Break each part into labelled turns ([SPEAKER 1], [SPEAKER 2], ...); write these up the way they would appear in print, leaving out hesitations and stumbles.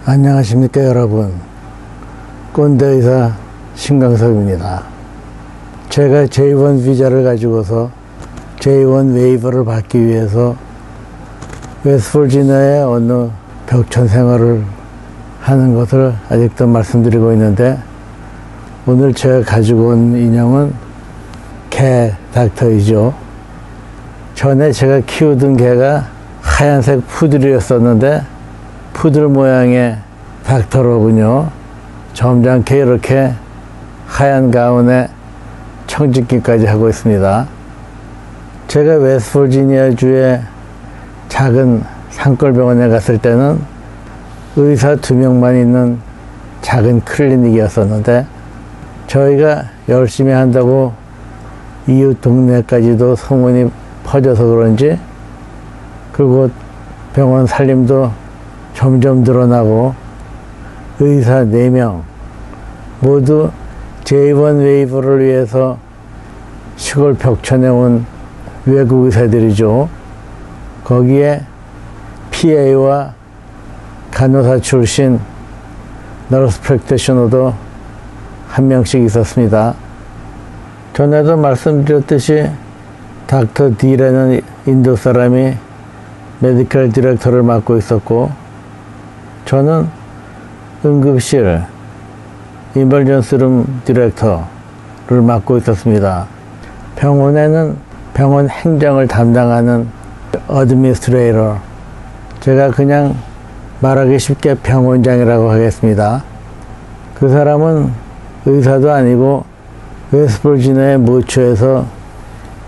[SPEAKER 1] 안녕하십니까 여러분. 꼰대의사 신강섭입니다. 제가 J1 비자를 가지고서 J1 웨이버를 받기 위해서 웨스트버지니아의 어느 벽천 생활을 하는 것을 아직도 말씀드리고 있는데, 오늘 제가 가지고 온 인형은 개 닥터이죠. 전에 제가 키우던 개가 하얀색 푸들이었었는데 푸들 모양의 닥터로군요. 점잖게 이렇게 하얀 가운에 청짓기까지 하고 있습니다. 제가 웨스트버지니아 주의 작은 산골병원에 갔을 때는 의사 2명만 있는 작은 클리닉이었었는데, 저희가 열심히 한다고 이웃 동네까지도 소문이 퍼져서 그런지 그곳 병원 살림도 점점 늘어나고 의사 4명 모두 J1 웨이버를 위해서 시골 벽천에 온 외국 의사들이죠. 거기에 PA와 간호사 출신 너스 프랙티셔너도 한 명씩 있었습니다. 전에도 말씀드렸듯이 닥터 D라는 인도 사람이 메디컬 디렉터를 맡고 있었고, 저는 응급실 이멀전스룸 디렉터를 맡고 있었습니다. 병원에는 병원 행정을 담당하는 어드미니스트레이터, 제가 그냥 말하기 쉽게 병원장이라고 하겠습니다. 그 사람은 의사도 아니고 웨스트버지니아의 모처에서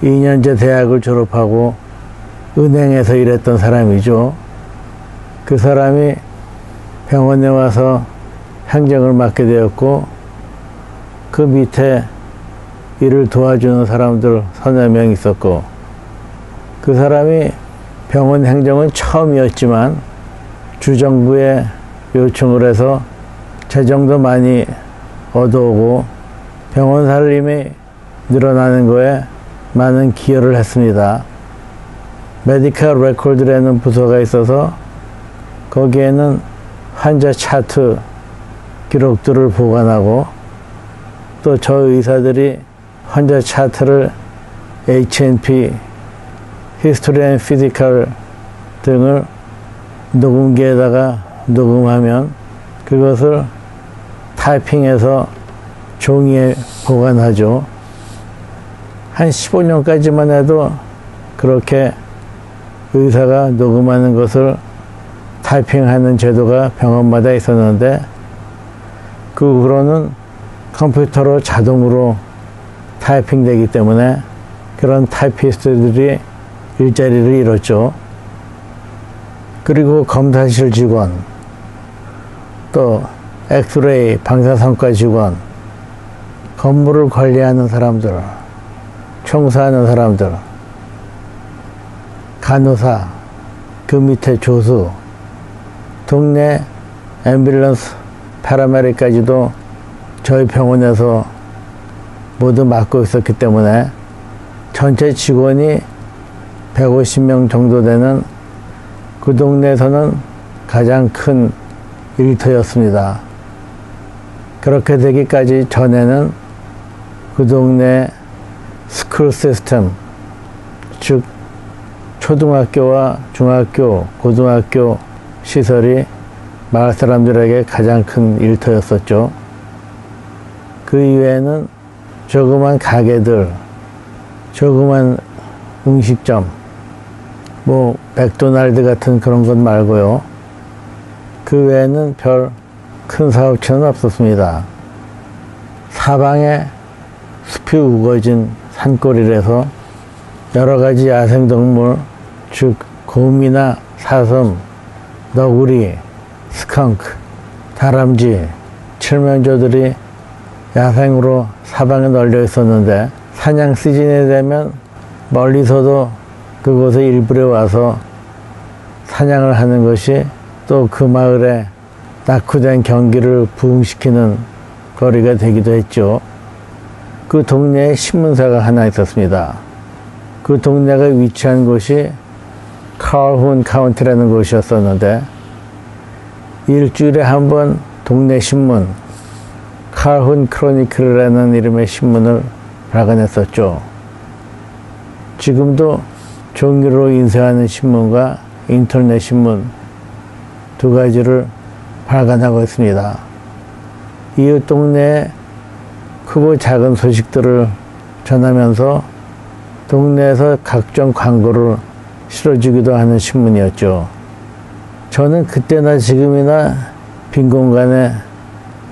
[SPEAKER 1] 2년제 대학을 졸업하고 은행에서 일했던 사람이죠. 그 사람이 병원에 와서 행정을 맡게 되었고, 그 밑에 일을 도와주는 사람들 3-4명 있었고, 그 사람이 병원 행정은 처음이었지만 주정부에 요청을 해서 재정도 많이 얻어오고 병원 살림이 늘어나는 거에 많은 기여를 했습니다. 메디컬 레코드라는 부서가 있어서 거기에는 환자 차트 기록들을 보관하고, 또 저 의사들이 환자 차트를 H&P, History and Physical 등을 녹음기에다가 녹음하면 그것을 타이핑해서 종이에 보관하죠. 한 15년까지만 해도 그렇게 의사가 녹음하는 것을 타이핑하는 제도가 병원마다 있었는데, 그 후로는 컴퓨터로 자동으로 타이핑되기 때문에 그런 타이피스트들이 일자리를 잃었죠. 그리고 검사실 직원, 또 엑스레이 방사선과 직원, 건물을 관리하는 사람들, 청소하는 사람들, 간호사, 그 밑에 조수, 동네 앰뷸런스 파라메디까지도 저희 병원에서 모두 맡고 있었기 때문에 전체 직원이 150명 정도 되는 그 동네에서는 가장 큰 일터였습니다. 그렇게 되기까지 전에는 그 동네 스쿨 시스템, 즉 초등학교와 중학교, 고등학교 시설이 마을 사람들에게 가장 큰 일터였었죠. 그 이외에는 조그만 가게들, 조그만 음식점, 뭐 맥도날드 같은 그런 것 말고요. 그 외에는 별 큰 사업체는 없었습니다. 사방에 숲이 우거진 산골이라서 여러 가지 야생동물, 즉 곰이나 사슴, 너구리, 스컹크, 다람쥐, 칠면조들이 야생으로 사방에 널려 있었는데, 사냥 시즌이 되면 멀리서도 그곳에 일부러 와서 사냥을 하는 것이 또 그 마을에 낙후된 경기를 부흥시키는 거리가 되기도 했죠. 그 동네에 신문사가 하나 있었습니다. 그 동네가 위치한 곳이 칼훈 카운티라는 곳이었었는데, 일주일에 한 번 동네 신문 칼훈 크로니클이라는 이름의 신문을 발간했었죠. 지금도 종이로 인쇄하는 신문과 인터넷 신문 두 가지를 발간하고 있습니다. 이웃 동네의 크고 작은 소식들을 전하면서 동네에서 각종 광고를 실어주기도 하는 신문이었죠. 저는 그때나 지금이나 빈 공간에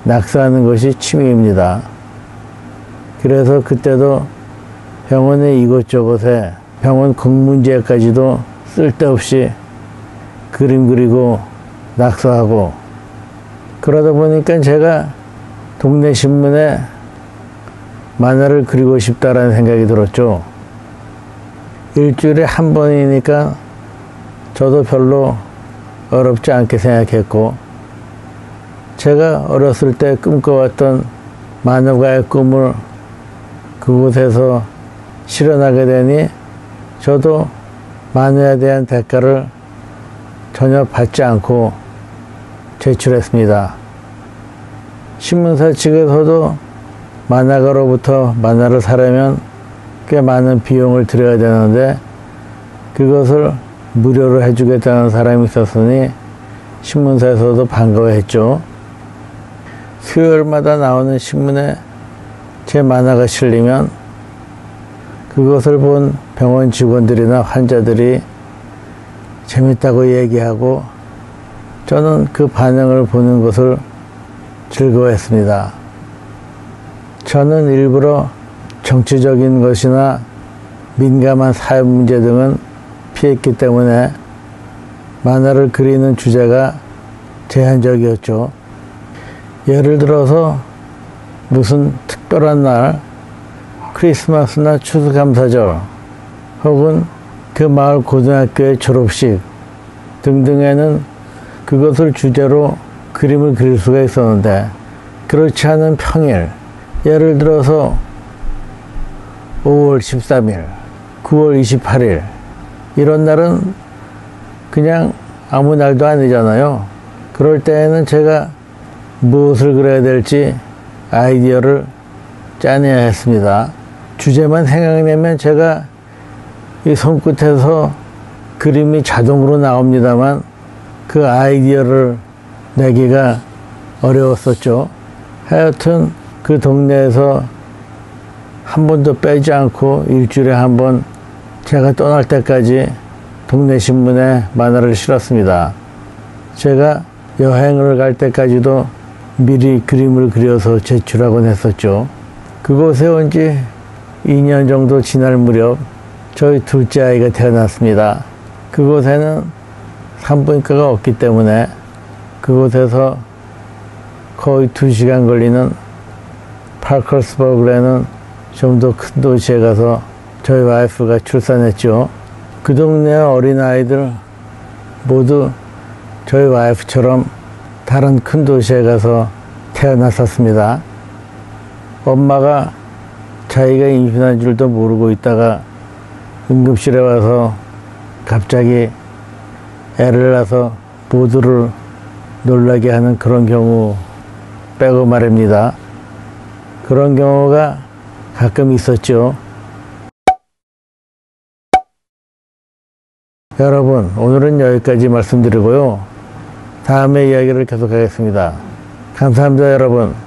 [SPEAKER 1] 낙서하는 것이 취미입니다. 그래서 그때도 병원의 이곳저곳에 병원 공문지에까지도 쓸데없이 그림 그리고 낙서하고, 그러다 보니까 제가 동네 신문에 만화를 그리고 싶다라는 생각이 들었죠. 일주일에 한 번이니까 저도 별로 어렵지 않게 생각했고, 제가 어렸을 때 꿈꿔왔던 만화가의 꿈을 그곳에서 실현하게 되니 저도 만화에 대한 대가를 전혀 받지 않고 제출했습니다. 신문사 측에서도 만화가로부터 만화를 사려면 꽤 많은 비용을 들여야 되는데 그것을 무료로 해주겠다는 사람이 있었으니 신문사에서도 반가워했죠. 수요일마다 나오는 신문에 제 만화가 실리면 그것을 본 병원 직원들이나 환자들이 재밌다고 얘기하고 저는 그 반응을 보는 것을 즐거워했습니다. 저는 일부러 정치적인 것이나 민감한 사회 문제 등은 피했기 때문에 만화를 그리는 주제가 제한적이었죠. 예를 들어서 무슨 특별한 날, 크리스마스나 추수감사절, 혹은 그 마을 고등학교의 졸업식 등등에는 그것을 주제로 그림을 그릴 수가 있었는데, 그렇지 않은 평일, 예를 들어서 5월 13일, 9월 28일 이런 날은 그냥 아무 날도 아니잖아요. 그럴 때에는 제가 무엇을 그려야 될지 아이디어를 짜내야 했습니다. 주제만 생각내면 제가 이 손끝에서 그림이 자동으로 나옵니다만 그 아이디어를 내기가 어려웠었죠. 하여튼 그 동네에서 한 번도 빼지 않고 일주일에 한 번 제가 떠날 때까지 동네 신문에 만화를 실었습니다. 제가 여행을 갈 때까지도 미리 그림을 그려서 제출하곤 했었죠. 그곳에 온 지 2년 정도 지날 무렵 저희 둘째 아이가 태어났습니다. 그곳에는 산부인과가 없기 때문에 그곳에서 거의 2시간 걸리는 파커스버그라는 좀 더 큰 도시에 가서 저희 와이프가 출산했죠. 그 동네 어린아이들 모두 저희 와이프처럼 다른 큰 도시에 가서 태어났었습니다. 엄마가 자기가 임신한 줄도 모르고 있다가 응급실에 와서 갑자기 애를 낳아서 모두를 놀라게 하는 그런 경우 빼고 말입니다. 그런 경우가 가끔 있었죠. 여러분, 오늘은 여기까지 말씀드리고요. 다음에 이야기를 계속하겠습니다. 감사합니다, 여러분.